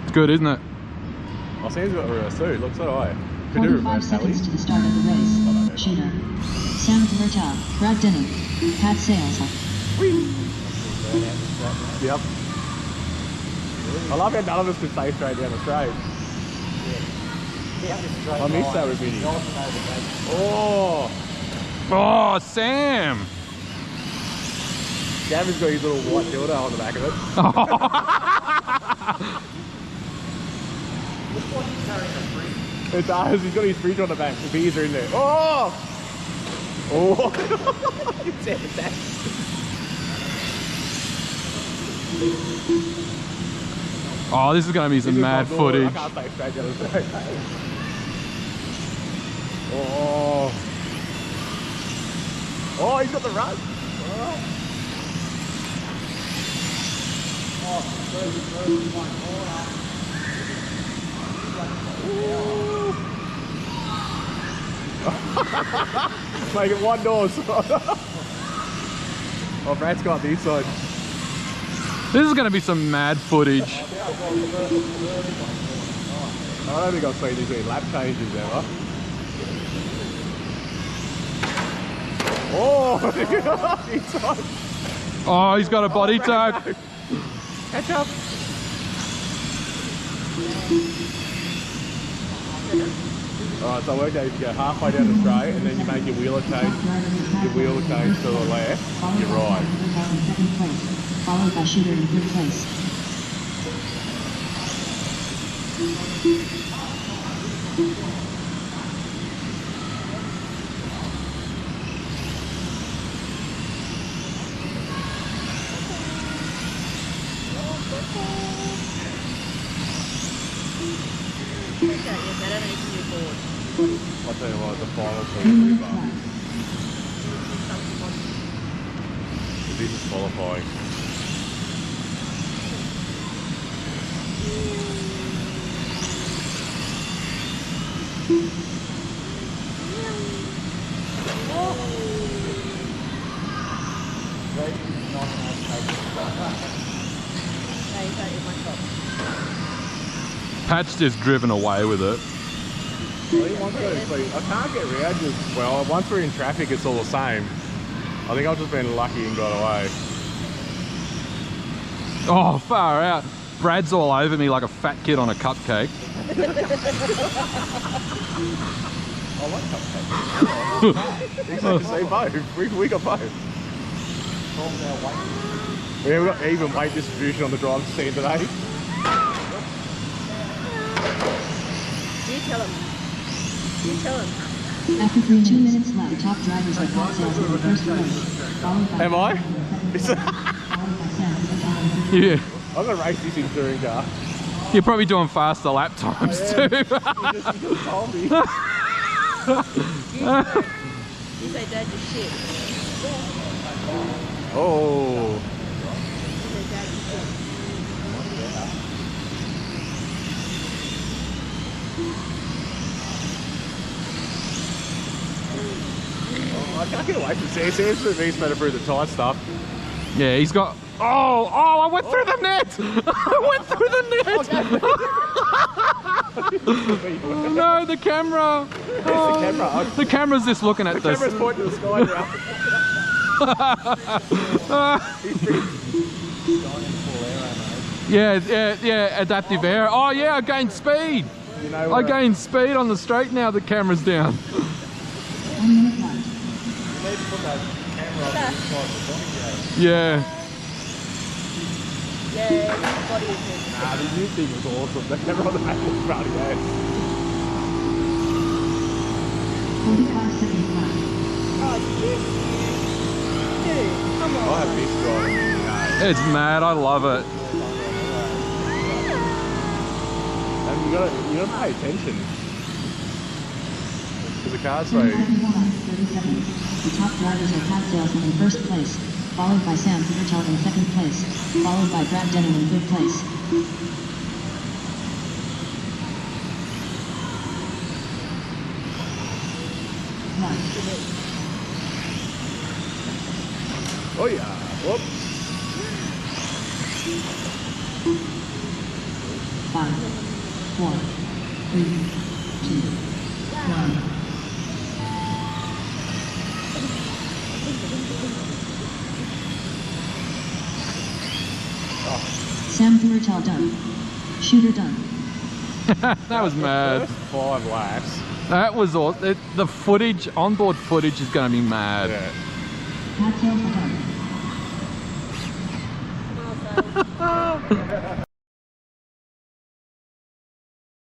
It's good, isn't it? Oh, Sam's got reverse too. Looks so high. 45 seconds to the start of the race. Shooter. Sam Vertel. Brad Denham. Pat Sales. Yep. I love how none of us could stay straight down the straight. I missed that with Vinny. Oh! Oh, Sam! Gavin's got his little white dildo on the back of it. It does, he's got his fridge on the back, the beers are in there. Oh! Oh! Oh, this is going to be some mad footage. I can't stay straight down the straight. Oh! Oh, he's got the run! Make it one doors. Oh, Brad's got this side. This is going to be some mad footage. I don't think I've seen this many lap changes ever. Oh! Inside. Oh, he's got a body tag. Catch up. Alright, so I worked out if you go halfway down the straight and then you make your wheel change to the left, you're right. Followed by Shooter in third place. I'll tell you what, the final thing this is qualifying. Pat's just driven away with it. I can't get around just, well, once we're in traffic it's all the same. I think I've just been lucky and got away. Oh, far out. Brad's all over me like a fat kid on a cupcake. I like cupcakes. Exactly, both. We got both. Yeah, we've got even weight distribution on the driver's seat today. You tell him. You tell him. After 2 minutes left, top drivers are Pat Sales in the first place. Followed by Am I? Yeah. I'm going to race this in touring car. You're probably doing faster lap times too. You just told me. You say dad just shit. Oh. You say dad just shit. I can't get away from Sam. Sam's for me better through the tight stuff. Yeah, he's got... Oh, I went through the net! I went through the net! Oh, no, the camera! Oh, the camera. the camera's just looking at The this. camera's pointing to the sky now. Yeah, adaptive air. Oh yeah, I gained speed. You know, I gained speed on the straight now the camera's down. 1 minute left. You need to put that camera on the inside of the body. Yeah. Yeah, his body is good. Nah, the new thing was awesome. The camera on the back was running out. 45 seconds left. Oh, dude, come on. I have this driving. It's mad, I love it. And you gotta pay attention. Because the car's so... 30 seconds. The top drivers are Pat Sales in first place, followed by Sam Vertel in second place, followed by Brad Denham in third place. Oh yeah. Whoop. 5, 4, 3, 2, 1. Sam Furtel done. Shooter done. That was mad. First 5 laps. That was awesome. The footage, onboard footage is going to be mad. Yeah. Hat tail for done. Well done.